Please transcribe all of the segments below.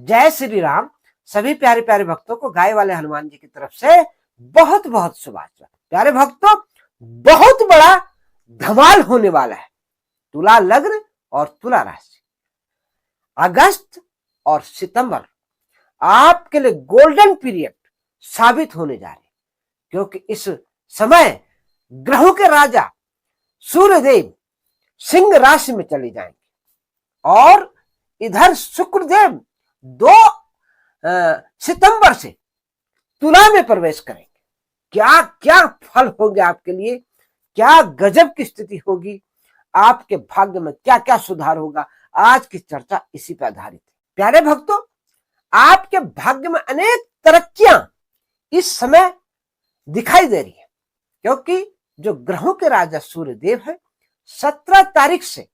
जय श्री राम। सभी प्यारे प्यारे भक्तों को गाय वाले हनुमान जी की तरफ से बहुत बहुत शुभाशय। प्यारे भक्तों, बहुत बड़ा धमाल होने वाला है। तुला लग्न और तुला राशि, अगस्त और सितंबर आपके लिए गोल्डन पीरियड साबित होने जा रहे, क्योंकि इस समय ग्रहों के राजा सूर्यदेव सिंह राशि में चले जाएंगे और इधर शुक्रदेव 2 सितंबर से तुला में प्रवेश करेंगे। क्या क्या फल होंगे आपके लिए, क्या गजब की स्थिति होगी, आपके भाग्य में क्या क्या सुधार होगा, आज की चर्चा इसी पर आधारित है। प्यारे भक्तों, आपके भाग्य में अनेक तरक्कियां इस समय दिखाई दे रही है, क्योंकि जो ग्रहों के राजा सूर्यदेव है 17 तारीख से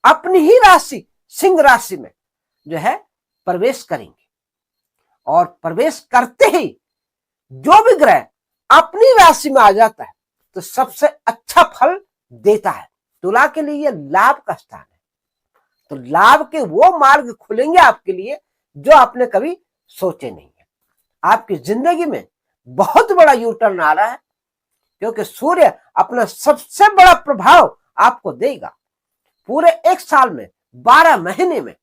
अपनी ही राशि सिंह राशि में जो है प्रवेश करेंगे, और प्रवेश करते ही जो भी ग्रह अपनी राशि में आ जाता है तो सबसे अच्छा फल देता है। तुला के लिए यह लाभ का स्थान है, तो लाभ के वो मार्ग खुलेंगे आपके लिए जो आपने कभी सोचे नहीं है। आपकी जिंदगी में बहुत बड़ा यू टर्न आ रहा है, क्योंकि सूर्य अपना सबसे बड़ा प्रभाव आपको देगा। पूरे एक साल में 12 महीने में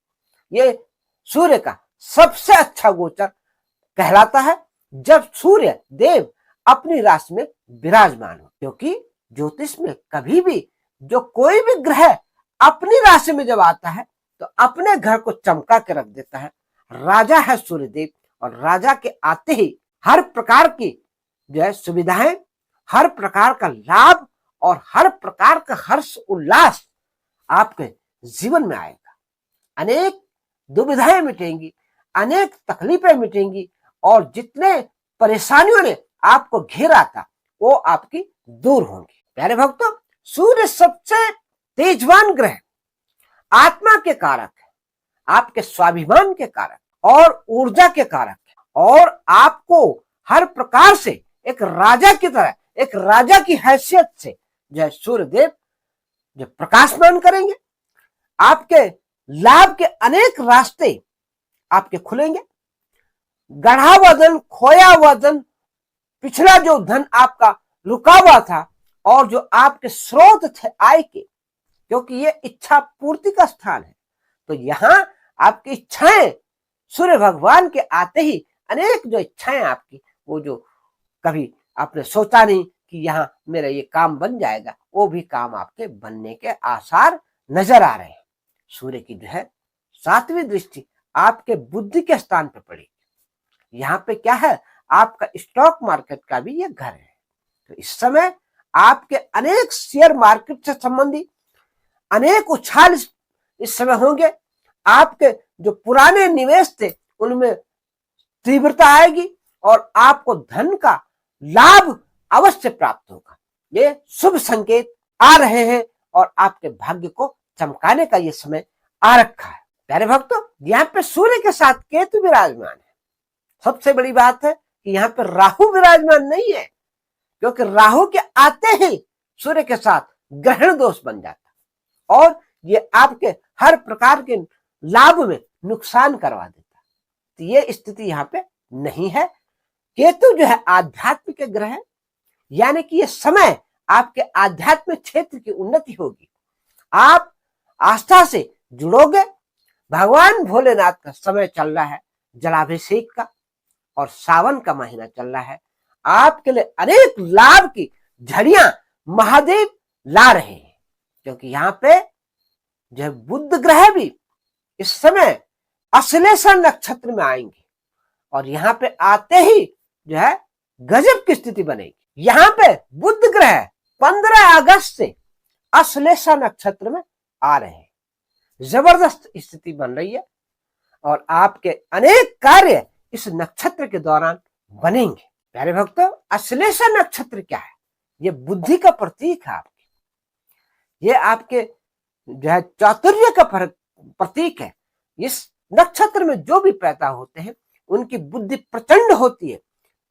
ये सूर्य का सबसे अच्छा गोचर कहलाता है जब सूर्य देव अपनी राशि में विराजमान हो, क्योंकि ज्योतिष में कभी भी जो कोई भी ग्रह अपनी राशि में जब आता है तो अपने घर को चमका के रख देता है। राजा है सूर्यदेव, और राजा के आते ही हर प्रकार की जो है सुविधाएं, हर प्रकार का लाभ और हर प्रकार का हर्ष उल्लास आपके जीवन में आएगा। अनेक दुविधाएं मिटेंगी, अनेक तकलीफें मिटेंगी, और जितने परेशानियों ने आपको घेरा था वो आपकी दूर होंगी। प्यारे भक्तों, सूर्य सबसे तेजवान ग्रह, आत्मा के कारक है, आपके स्वाभिमान के कारक और ऊर्जा के कारक है, और आपको हर प्रकार से एक राजा की तरह, एक राजा की हैसियत से जो है सूर्यदेव जो प्रकाशमान करेंगे। आपके लाभ के अनेक रास्ते आपके खुलेंगे। गढ़ा हुआ धन, खोया हुआ धन, पिछला जो धन आपका रुका हुआ था और जो आपके स्रोत थे आय के, क्योंकि ये इच्छा पूर्ति का स्थान है, तो यहां आपकी इच्छाएं सूर्य भगवान के आते ही अनेक जो इच्छाएं आपकी, वो जो कभी आपने सोचा नहीं कि यहाँ मेरा ये काम बन जाएगा, वो भी काम आपके बनने के आसार नजर आ रहे हैं। सूर्य की जो है 7वीं दृष्टि आपके बुद्धि के स्थान पर पड़ेगी। यहाँ पे क्या है, आपका स्टॉक मार्केट का भी ये घर है, तो इस समय आपके अनेक शेयर मार्केट से संबंधी अनेक उछाल इस समय होंगे। आपके जो पुराने निवेश थे उनमें तीव्रता आएगी और आपको धन का लाभ अवश्य प्राप्त होगा। ये शुभ संकेत आ रहे हैं और आपके भाग्य को चमकाने का ये समय आ रखा है। प्यारे भक्तों, यहाँ पे सूर्य के साथ केतु विराजमान है। सबसे बड़ी बात है कि यहाँ पे राहु विराजमान नहीं है, क्योंकि राहु के आते ही सूर्य के साथ ग्रहण दोष बन जाता और ये आपके हर प्रकार के लाभ में नुकसान करवा देता। तो ये स्थिति यहाँ पे नहीं है। केतु जो है आध्यात्मिक ग्रह है, यानी कि ये समय आपके आध्यात्मिक क्षेत्र की उन्नति होगी। आप आस्था से जुड़ोगे। भगवान भोलेनाथ का समय चल रहा है जलाभिषेक का, और सावन का महीना चल रहा है। आपके लिए अनेक लाभ की झड़ियां महादेव ला रहे हैं, क्योंकि यहाँ पे जो है बुध ग्रह भी इस समय अश्लेषा नक्षत्र में आएंगे, और यहाँ पे आते ही जो है गजब की स्थिति बनेगी। यहाँ पे बुध ग्रह 15 अगस्त से अश्लेषा नक्षत्र में आ रहे हैं। जबरदस्त स्थिति बन रही है, और आपके अनेक कार्य इस नक्षत्र के दौरान बनेंगे। प्यारे भक्तों, अश्लेषा नक्षत्र क्या है? ये बुद्धि का प्रतीक है आपके, ये आपके जो है चातुर्य का प्रतीक है। इस नक्षत्र में जो भी पैदा होते हैं उनकी बुद्धि प्रचंड होती है,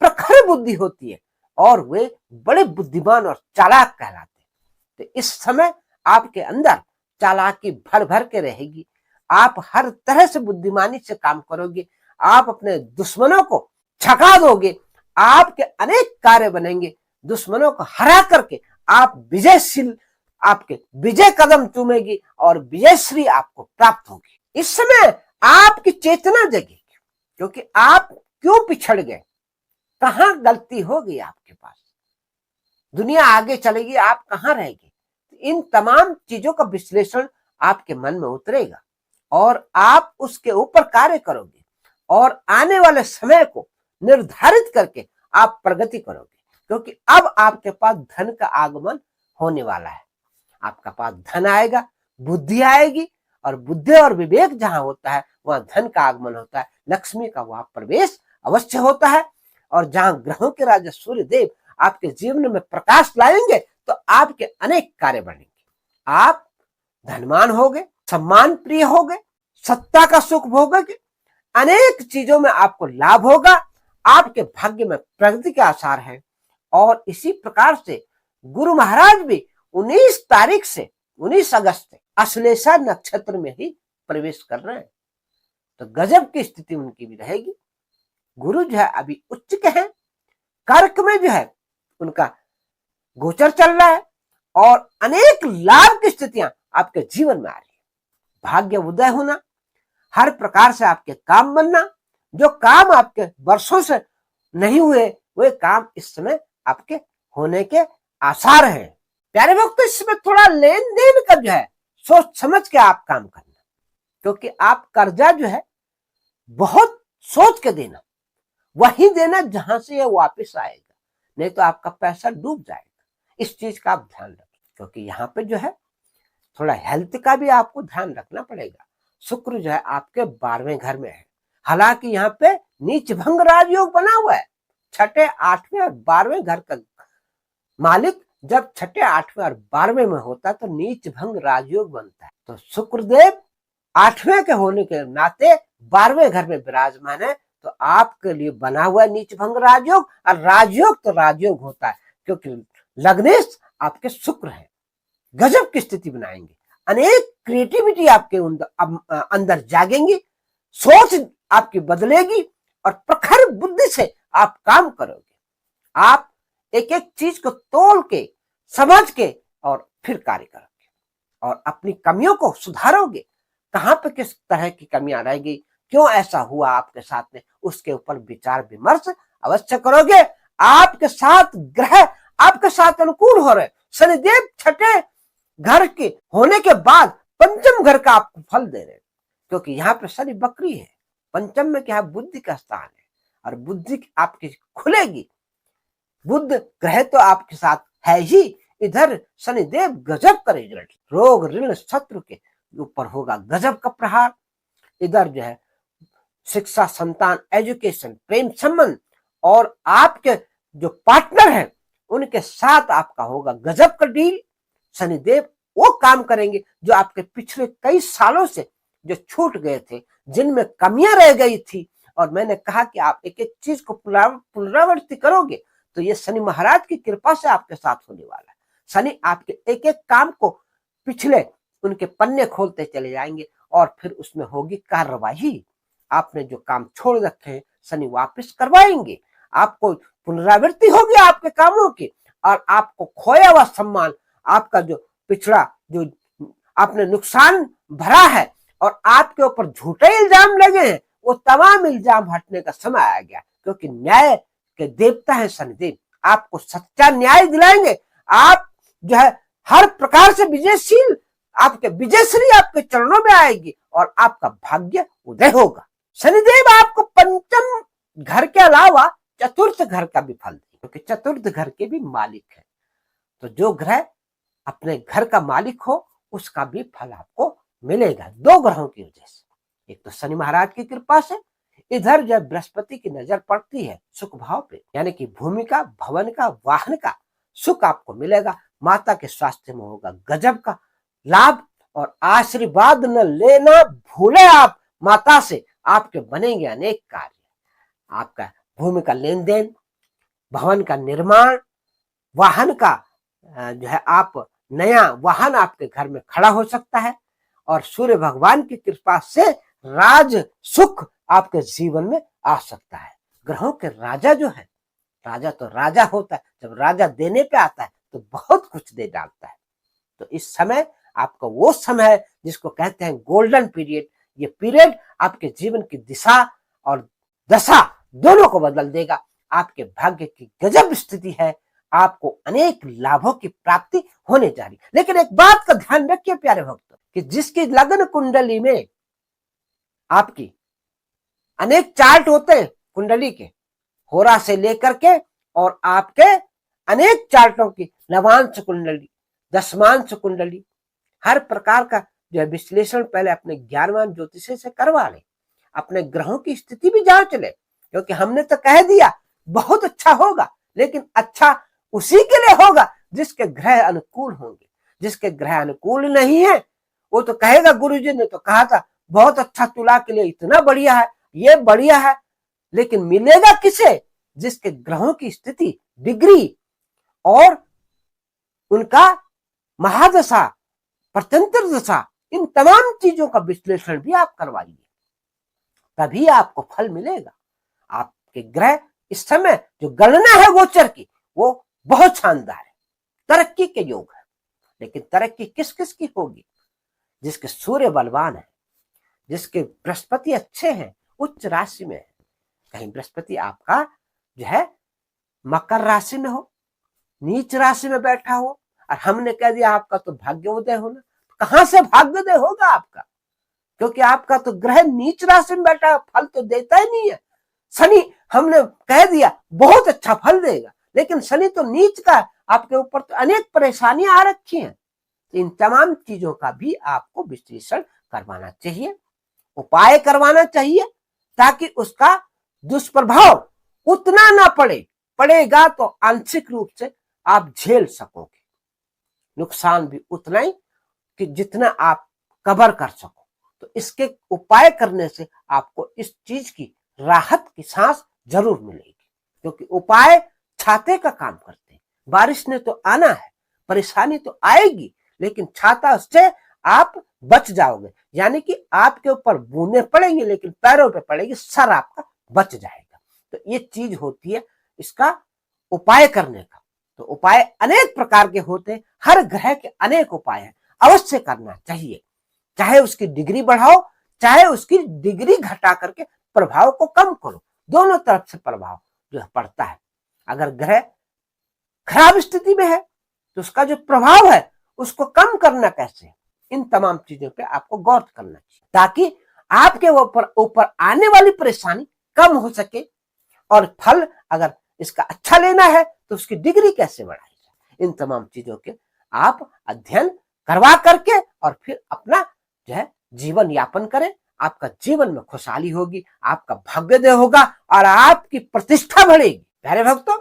प्रखर बुद्धि होती है, और वे बड़े बुद्धिमान और चालाक कहलाते हैं। तो इस समय आपके अंदर चालाकी भर भर के रहेगी। आप हर तरह से बुद्धिमानी से काम करोगे, आप अपने दुश्मनों को छका दोगे, आपके अनेक कार्य बनेंगे, दुश्मनों को हरा करके आप विजयशील, आपके विजय कदम चूमेगी और विजयश्री आपको प्राप्त होगी। इस समय आपकी चेतना जगेगी, क्योंकि आप क्यों पिछड़ गए, कहां गलती हो गई आपके पास, दुनिया आगे चलेगी, आप कहां रहेंगे। इन तमाम चीजों का विश्लेषण आपके मन में उतरेगा और आप उसके ऊपर कार्य करोगे और आने वाले समय को निर्धारित करके आप प्रगति करोगे, क्योंकि अब आपके पास धन का आगमन होने वाला है। आपका पास धन आएगा, बुद्धि आएगी, और बुद्धि और विवेक जहां होता है वहां धन का आगमन होता है, लक्ष्मी का वहां प्रवेश अवश्य होता है। और जहां ग्रहों के राजा सूर्य देव आपके जीवन में प्रकाश लाएंगे तो आपके अनेक कार्य बनेंगे, आप धनवान होगे, सम्मान प्रिय होगे, सत्ता का सुख भोगोगे, अनेक चीजों में आपको लाभ होगा, आपके भाग्य में प्रगति के आसार हैं। और इसी प्रकार से गुरु महाराज भी 19 तारीख से 19 अगस्त से अश्लेषा नक्षत्र में ही प्रवेश कर रहे हैं, तो गजब की स्थिति उनकी भी रहेगी। गुरु जो है अभी उच्च के हैं, कर्क में जो है उनका गोचर चल रहा है और अनेक लाभ की स्थितियां आपके जीवन में आ रही है। भाग्य उदय होना, हर प्रकार से आपके काम बनना, जो काम आपके वर्षों से नहीं हुए वे काम इस समय आपके होने के आसार हैं। प्यारे भक्त, इसमें थोड़ा लेन देन का जो है सोच समझ के आप काम करना, क्योंकि आप कर्जा जो है बहुत सोच के देना, वही देना जहां से ये वापस आएगा, नहीं तो आपका पैसा डूब जाएगा। इस चीज का आप ध्यान रखें, क्योंकि यहाँ पे जो है थोड़ा हेल्थ का भी आपको ध्यान रखना पड़ेगा। शुक्र जो है आपके 12वें घर में है, हालांकि यहाँ पे नीच भंग राजयोग बना हुआ है। छठे, 8वें और 12वें घर का मालिक जब छठे, 8वें और 12वें में होता है तो नीच भंग राजयोग बनता है। तो शुक्रदेव 8वें के होने के नाते 12वें घर में विराजमान है, तो आपके लिए बना हुआ नीच भंग राजयोग। और राजयोग तो राजयोग होता है, क्योंकि लग्नेश आपके शुक्र है, गजब की स्थिति बनाएंगे, अनेक क्रिएटिविटी आपके अंदर जागेंगी, सोच आपकी बदलेगी और प्रखर बुद्धि से आप काम करोगे। आप एक एक चीज को तोल के, समझ के और फिर कार्य करोगे और अपनी कमियों को सुधारोगे। कहां पे किस तरह की कमियां रहेगी, क्यों ऐसा हुआ आपके साथ में, उसके ऊपर विचार विमर्श अवश्य करोगे। आपके साथ ग्रह आपके साथ अनुकूल हो रहे, शनिदेव छठे घर के होने के बाद पंचम घर का आपको फल दे रहे, क्योंकि यहाँ पे शनि बकरी है। पंचम में क्या है, बुद्धि का स्थान है और बुद्धि आपकी खुलेगी। बुद्ध ग्रह तो आपके साथ है ही, इधर शनिदेव गजब का रिजल्ट, रोग ऋण शत्रु के ऊपर होगा गजब का प्रहार। इधर जो है शिक्षा, संतान, एजुकेशन, प्रेम संबंध और आपके जो पार्टनर है उनके साथ आपका होगा गजब का डील। शनिदेव वो काम करेंगे जो आपके पिछले कई सालों से जो छूट गए थे, जिनमें कमियां रह गई थी, और मैंने कहा कि आप एक एक चीज को पुनरावृत्ति करोगे तो ये शनि महाराज की कृपा से आपके साथ होने वाला है। शनि आपके एक एक काम को पिछले उनके पन्ने खोलते चले जाएंगे और फिर उसमें होगी कार्रवाई। आपने जो काम छोड़ रखे हैं शनि वापस करवाएंगे, आपको पुनरावृत्ति होगी आपके कामों की, और आपको खोया हुआ सम्मान, आपका जो पिछड़ा जो आपने नुकसान भरा है और आपके ऊपर झूठे इल्जाम लगे हैं, वो तमाम इल्जाम हटने का समय आ गया, क्योंकि न्याय के देवता है शनिदेव, आपको सच्चा न्याय दिलाएंगे। आप जो है हर प्रकार से विजयशील, आपके विजयश्री आपके चरणों में आएगी और आपका भाग्य उदय होगा। शनिदेव आपको पंचम घर के अलावा चतुर्थ घर का भी फल देंगे, क्योंकि चतुर्थ घर के भी मालिक है। तो जो ग्रह अपने घर का मालिक हो उसका भी फल आपको मिलेगा, दो ग्रहों की वजह से। एक तो शनि महाराज की कृपा से, इधर जब बृहस्पति की नजर पड़ती है सुख भाव पे, यानी कि भूमि का, भवन का, वाहन का सुख आपको मिलेगा। माता के स्वास्थ्य में होगा गजब का लाभ, और आशीर्वाद न लेना भूले आप माता से, आपके बनेंगे अनेक कार्य। आपका भूमि का लेन देन, भवन का निर्माण, वाहन का जो है आप नया वाहन आपके घर में खड़ा हो सकता है, और सूर्य भगवान की कृपा से राज सुख आपके जीवन में आ सकता है। ग्रहों के राजा जो है, राजा तो राजा होता है, जब राजा देने पे आता है तो बहुत कुछ दे डालता है। तो इस समय आपका वो समय है जिसको कहते हैं गोल्डन पीरियड। ये पीरियड आपके जीवन की दिशा और दशा दोनों को बदल देगा। आपके भाग्य की गजब स्थिति है, आपको अनेक लाभों की प्राप्ति होने जा रही। लेकिन एक बात का ध्यान रखिए प्यारे भक्तों, कि जिसकी लग्न कुंडली में आपकी अनेक चार्ट होते हैं कुंडली के, होरा से लेकर के, और आपके अनेक चार्टों की नवांश कुंडली, दशमांश कुंडली, हर प्रकार का जो है विश्लेषण पहले अपने ज्ञानवान ज्योतिषी से करवा ले, अपने ग्रहों की स्थिति भी जांच ले। क्योंकि हमने तो कह दिया बहुत अच्छा होगा, लेकिन अच्छा उसी के लिए होगा जिसके ग्रह अनुकूल होंगे। जिसके ग्रह अनुकूल नहीं है वो तो कहेगा गुरुजी ने तो कहा था बहुत अच्छा, तुला के लिए इतना बढ़िया है, ये बढ़िया है, लेकिन मिलेगा किसे? जिसके ग्रहों की स्थिति, डिग्री और उनका महादशा, प्रत्यंतर दशा, इन तमाम चीजों का विश्लेषण भी आप करवाइए, तभी आपको फल मिलेगा। आपके ग्रह इस समय जो गणना है गोचर की, वो बहुत शानदार है, तरक्की के योग है। लेकिन तरक्की किस किस की होगी? जिसके सूर्य बलवान है, जिसके बृहस्पति अच्छे हैं, उच्च राशि में है। कहीं बृहस्पति आपका जो है मकर राशि में हो, नीच राशि में बैठा हो, और हमने कह दिया आपका तो भाग्योदय होना, कहां से भाग्योदय होगा आपका? क्योंकि आपका तो ग्रह नीच राशि में बैठा है, फल तो देता ही नहीं है। शनि हमने कह दिया बहुत अच्छा फल देगा, लेकिन शनि तो नीच का, आपके ऊपर तो अनेक परेशानियां आ रखी हैं। इन तमाम चीजों का भी आपको विश्लेषण करवाना चाहिए, उपाय करवाना चाहिए, ताकि उसका दुष्प्रभाव उतना ना पड़ेगा तो आंशिक रूप से आप झेल सकोगे, नुकसान भी उतना ही कि जितना आप कवर कर सको। तो इसके उपाय करने से आपको इस चीज की राहत की सांस जरूर मिलेगी, क्योंकि उपाय छाते का काम करते हैं। बारिश ने तो आना है, परेशानी तो आएगी, लेकिन छाता से आप बच जाओगे, यानी कि आपके ऊपर बूंदे पड़ेंगे लेकिन पैरों पे पड़ेगी, सर आपका बच जाएगा। तो ये चीज होती है इसका उपाय करने का। तो उपाय अनेक प्रकार के होते हैं, हर ग्रह के अनेक उपाय हैं, अवश्य करना चाहिए। चाहे उसकी डिग्री बढ़ाओ, चाहे उसकी डिग्री घटा करके प्रभाव को कम करो, दोनों तरफ से प्रभाव जो पड़ता है। अगर ग्रह खराब स्थिति में है तो उसका जो प्रभाव है उसको कम करना कैसे, इन तमाम चीजों पे आपको गौर करना चाहिए, ताकि आपके ऊपर आने वाली परेशानी कम हो सके। और फल अगर इसका अच्छा लेना है तो उसकी डिग्री कैसे बढ़ाई जाए, इन तमाम चीजों के आप अध्ययन करवा करके और फिर अपना जो है जीवन यापन करें। आपका जीवन में खुशहाली होगी, आपका भाग्योदय होगा और आपकी प्रतिष्ठा बढ़ेगी। प्यारे भक्तों,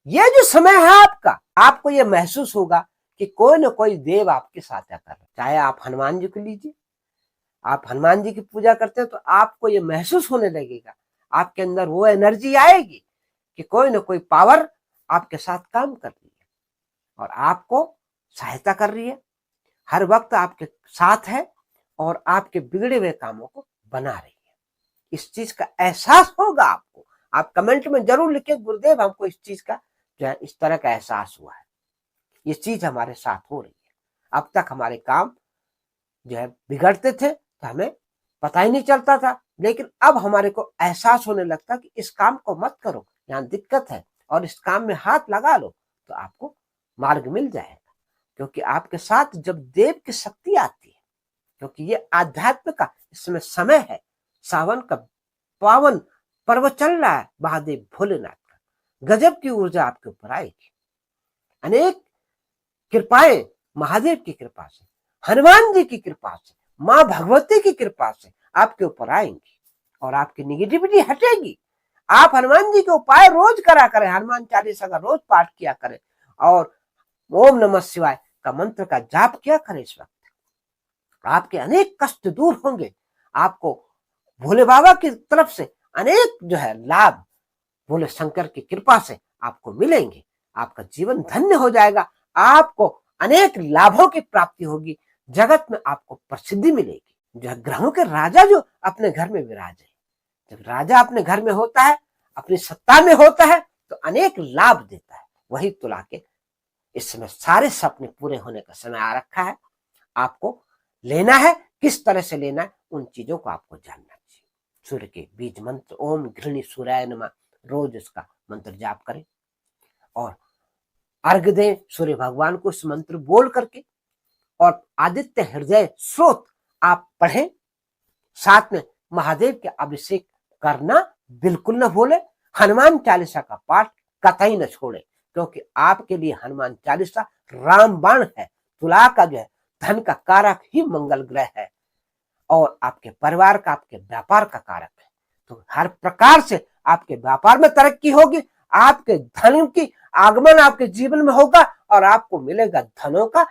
ये जो समय है आपका, आपको ये महसूस होगा कि कोई न कोई देव आपके साथ कर रहा है। चाहे आप हनुमान जी को लीजिए, आप हनुमान जी की पूजा करते हैं तो आपको ये महसूस होने लगेगा, आपके अंदर वो एनर्जी आएगी कि कोई न कोई पावर आपके साथ काम कर रही है और आपको सहायता कर रही है, हर वक्त आपके साथ है और आपके बिगड़े हुए कामों को बना रही है। इस चीज का एहसास होगा आपको। आप कमेंट में जरूर लिखिए, गुरुदेव हमको इस चीज का जो है इस तरह का एहसास हुआ है, ये चीज हमारे साथ हो रही है। अब तक हमारे काम जो है बिगड़ते थे तो हमें पता ही नहीं चलता था, लेकिन अब हमारे को एहसास होने लगता कि इस काम को मत करो, यहाँ दिक्कत है, और इस काम में हाथ लगा लो तो आपको मार्ग मिल जाएगा। क्योंकि आपके साथ जब देव की शक्ति आती है, क्योंकि ये आध्यात्म का इसमें समय है, सावन का पावन पर्व चल रहा है महादेव भोलेनाथ का, गजब की ऊर्जा आपके ऊपर आएगी। अनेक कृपाएं महादेव की कृपा से, हनुमान जी की कृपा से, मां भगवती की कृपा से आपके ऊपर आएंगी और आपकी निगेटिविटी हटेगी। आप हनुमान जी के उपाय रोज करा करें, हनुमान चालीसा का रोज पाठ किया करें और ओम नमः शिवाय का मंत्र का जाप किया करें। इस वक्त आपके अनेक कष्ट दूर होंगे, आपको भोले बाबा की तरफ से अनेक जो है लाभ भोले शंकर की कृपा से आपको मिलेंगे। आपका जीवन धन्य हो जाएगा, आपको अनेक लाभों की प्राप्ति होगी, जगत में आपको प्रसिद्धि मिलेगी। जो ग्रहों के राजा जो अपने घर में विराजे, जब राजा अपने घर में होता है, अपनी सत्ता में होता है, तो अनेक लाभ देता है। वही तुला के इस समय सारे सपने पूरे होने का समय आ रखा है। आपको लेना है, किस तरह से लेना है, उन चीजों को आपको जानना चाहिए। सूर्य के बीज मंत्र ओम घृणी सूर्याय नमः, रोज इसका मंत्र जाप करें और अर्घ्य दें सूर्य भगवान को इस मंत्र बोल करके। और आदित्य हृदय स्रोत आप पढ़ें, साथ में महादेव के अभिषेक करना बिल्कुल न भूले। हनुमान चालीसा का पाठ कतई न छोड़े, क्योंकि आपके लिए हनुमान चालीसा रामबाण है। तुला का जो है धन का कारक ही मंगल ग्रह है और आपके परिवार का, आपके व्यापार का कारक है। तो हर प्रकार से आपके व्यापार में तरक्की होगी, आपके धन की आगमन आपके जीवन में होगा और आपको मिलेगा धनों का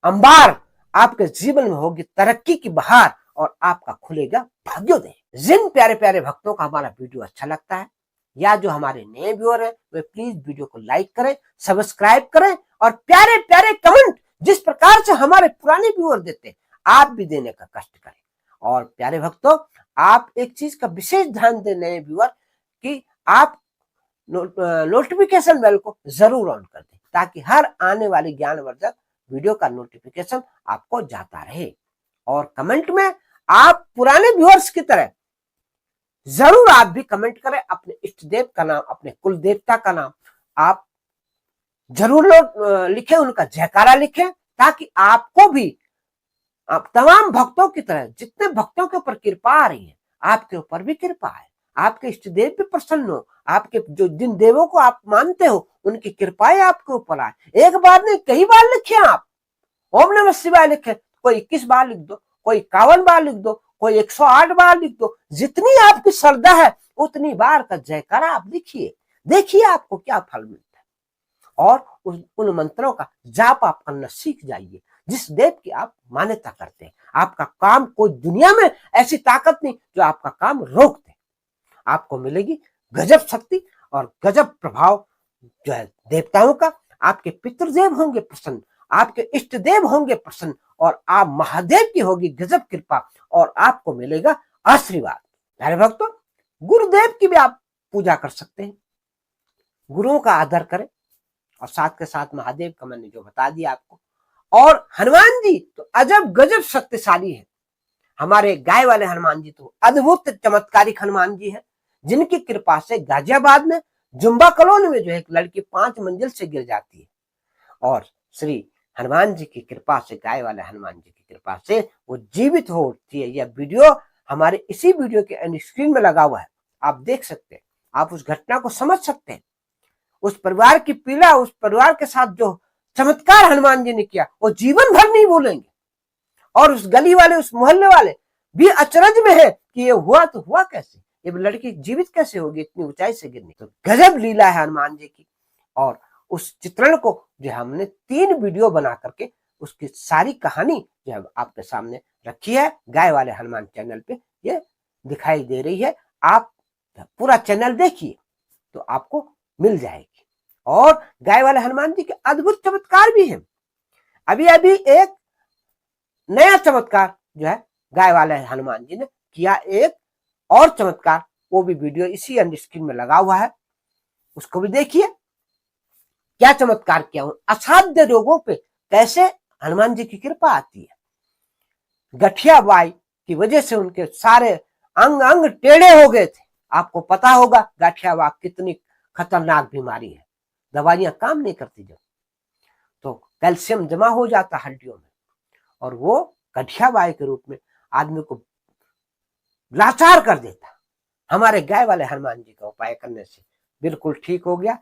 अंबार। आपके जीवन में होगी तरक्की की बहार और आपका खुलेगा भाग्योदय। जिन प्यारे प्यारे भक्तों का हमारा वीडियो अच्छा लगता है या जो हमारे नए व्यूअर हैं, वे प्लीज वीडियो को लाइक करें, सब्सक्राइब करें और प्यारे प्यारे कमेंट जिस प्रकार से हमारे पुराने व्यूअर देते हैं, आप भी देने का कष्ट करें। और प्यारे भक्तों, आप एक चीज का विशेष ध्यान दें नए व्यूअर कि आप नोटिफिकेशन बेल को जरूर ऑन कर दें, ताकि हर आने वाली ज्ञानवर्धक वीडियो का नोटिफिकेशन आपको जाता रहे। और कमेंट में आप पुराने व्यूअर्स की तरह जरूर आप भी कमेंट करें, अपने इष्ट देव का नाम, अपने कुल देवता का नाम आप जरूर लिखें, उनका जयकारा लिखें, ताकि आपको भी आप तमाम भक्तों की तरह, जितने भक्तों के ऊपर कृपा आ रही है, आपके ऊपर भी कृपा है, आपके इष्ट देव भी प्रसन्न हो, आपके जो जिन देवों को आप मानते हो उनकी कृपाएं आपके ऊपर आए। एक बार नहीं, कई बार लिखे आप ओम नमः शिवाय लिखे, कोई 21 बार लिख दो, कोई 51 बार लिख दो, कोई 108 बार लिख दो, जितनी आपकी श्रद्धा है उतनी बार का जयकारा आप लिखिए, देखिए आपको क्या फल मिलता है। और उन मंत्रों का जाप आप करना सीख जाइए जिस देव की आप मान्यता करते हैं। आपका काम, कोई दुनिया में ऐसी ताकत नहीं जो आपका काम रोक दे। आपको मिलेगी गजब शक्ति और गजब प्रभाव जो है देवताओं का। आपके पितृदेव होंगे प्रसन्न, आपके इष्ट देव होंगे प्रसन्न और आप महादेव की होगी गजब कृपा और आपको मिलेगा आशीर्वाद। प्यारे भक्तों, गुरुदेव की भी आप पूजा कर सकते हैं, गुरुओं का आदर करें और साथ के साथ महादेव का मैंने जो बता दिया आपको। और हनुमान जी तो अजब गजब शक्तिशाली है। हमारे गाय वाले हनुमान जी तो अद्भुत चमत्कारिक हनुमान जी है, जिनकी कृपा से गाजियाबाद में जुम्बा कॉलोनी में जो एक लड़की 5 मंजिल से गिर जाती है और श्री हनुमान जी की कृपा से, गाय वाले हनुमान जी की कृपा से वो जीवित हो उठती है। यह वीडियो हमारे इसी वीडियो के एंड स्क्रीन में लगा हुआ है, आप देख सकते हैं, आप उस घटना को समझ सकते हैं। उस परिवार की पीड़ा, उस परिवार के साथ जो चमत्कार हनुमान जी ने किया वो जीवन भर नहीं भूलेंगे। और उस गली वाले, उस मोहल्ले वाले भी अचरज में है कि ये हुआ तो हुआ कैसे, ये लड़की जीवित कैसे होगी इतनी ऊंचाई से गिरने। तो गजब लीला है हनुमान जी की। और उस चित्रण को जो हमने 3 वीडियो बना करके उसकी सारी कहानी जो है आपके सामने रखी है, गाय वाले हनुमान चैनल पे ये दिखाई दे रही है। आप पूरा चैनल देखिए तो आपको मिल जाएगी। और गाय वाले हनुमान जी के अद्भुत चमत्कार भी हैं। अभी अभी एक नया चमत्कार जो है गाय वाले हनुमान जी ने किया, एक और चमत्कार, वो भी वीडियो इसी एंड स्क्रीन में लगा हुआ है, उसको भी देखिए क्या चमत्कार किया। असाध्य रोगों पे कैसे हनुमान जी की कृपा आती है। गठिया बाई की वजह से उनके सारे अंग अंग टेढ़े हो गए थे। आपको पता होगा गठिया बाई कितनी खतरनाक बीमारी है, दवाइयां काम नहीं करती जब, तो कैल्शियम जमा हो जाता हड्डियों में और वो गठिया बाई के रूप में आदमी को लाचार कर देता। हमारे गाय वाले हनुमान जी का उपाय करने से बिल्कुल ठीक हो गया।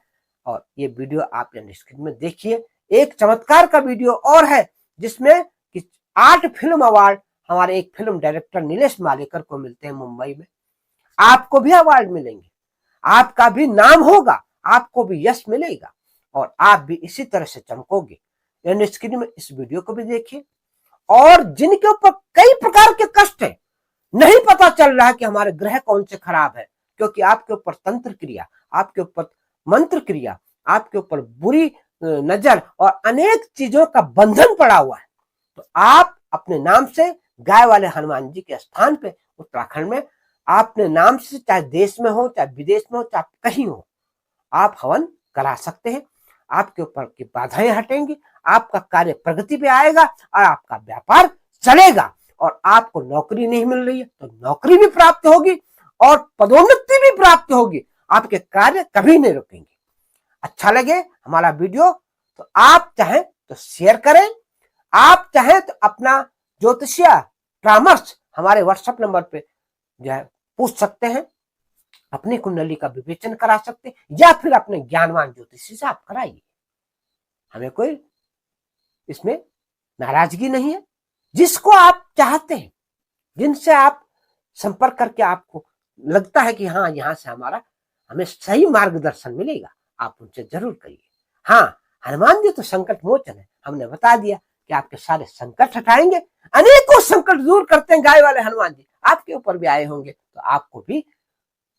और ये वीडियो आप स्क्रीन में देखिए। एक चमत्कार का वीडियो और है जिसमें 8 फिल्म अवार्ड हमारे एक फिल्म डायरेक्टर नीलेश मालेकर को मिलते हैं मुंबई में। आपको भी अवार्ड मिलेंगे, आपका भी नाम होगा, आपको भी यश मिलेगा और आप भी इसी तरह से चमकोगे। स्क्रीन में इस वीडियो को भी देखिए। और जिनके ऊपर कई प्रकार के कष्ट है, नहीं पता चल रहा है कि हमारे ग्रह कौन से खराब है, क्योंकि आपके ऊपर तंत्र क्रिया, आपके ऊपर मंत्र क्रिया, आपके ऊपर बुरी नजर और अनेक चीजों का बंधन पड़ा हुआ है, तो आप अपने नाम से गाय वाले हनुमान जी के स्थान पे उत्तराखंड में आपने नाम से, चाहे देश में हो, चाहे विदेश में हो, चाहे कहीं हो, आप हवन करा सकते हैं। आपके ऊपर की बाधाएं हटेंगी, आपका कार्य प्रगति पे आएगा और आपका व्यापार चलेगा। और आपको नौकरी नहीं मिल रही है तो नौकरी भी प्राप्त होगी और पदोन्नति भी प्राप्त होगी। आपके कार्य कभी नहीं रुकेंगे। अच्छा लगे हमारा वीडियो तो आप चाहें तो शेयर करें, आप चाहें तो अपना ज्योतिषीय परामर्श हमारे व्हाट्सएप नंबर पे जो है पूछ सकते हैं, अपनी कुंडली का विवेचन करा सकते हैं, या फिर अपने ज्ञानवान ज्योतिषी से आप कराइए। हमें कोई इसमें नाराजगी नहीं है। जिसको आप चाहते हैं, जिनसे आप संपर्क करके आपको लगता है कि हाँ यहाँ से हमें सही मार्गदर्शन मिलेगा, आप उनसे जरूर करिए। हाँ, हनुमान जी तो संकट मोचन है, हमने बता दिया कि आपके सारे संकट हटाएंगे। अनेकों संकट दूर करते हैं गाय वाले हनुमान जी। आपके ऊपर भी आए होंगे तो आपको भी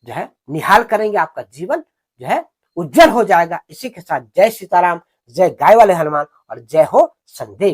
जो है निहाल करेंगे, आपका जीवन जो है उज्जवल हो जाएगा। इसी के साथ जय सीताराम, जय गाय वाले हनुमान और जय हो संदेव।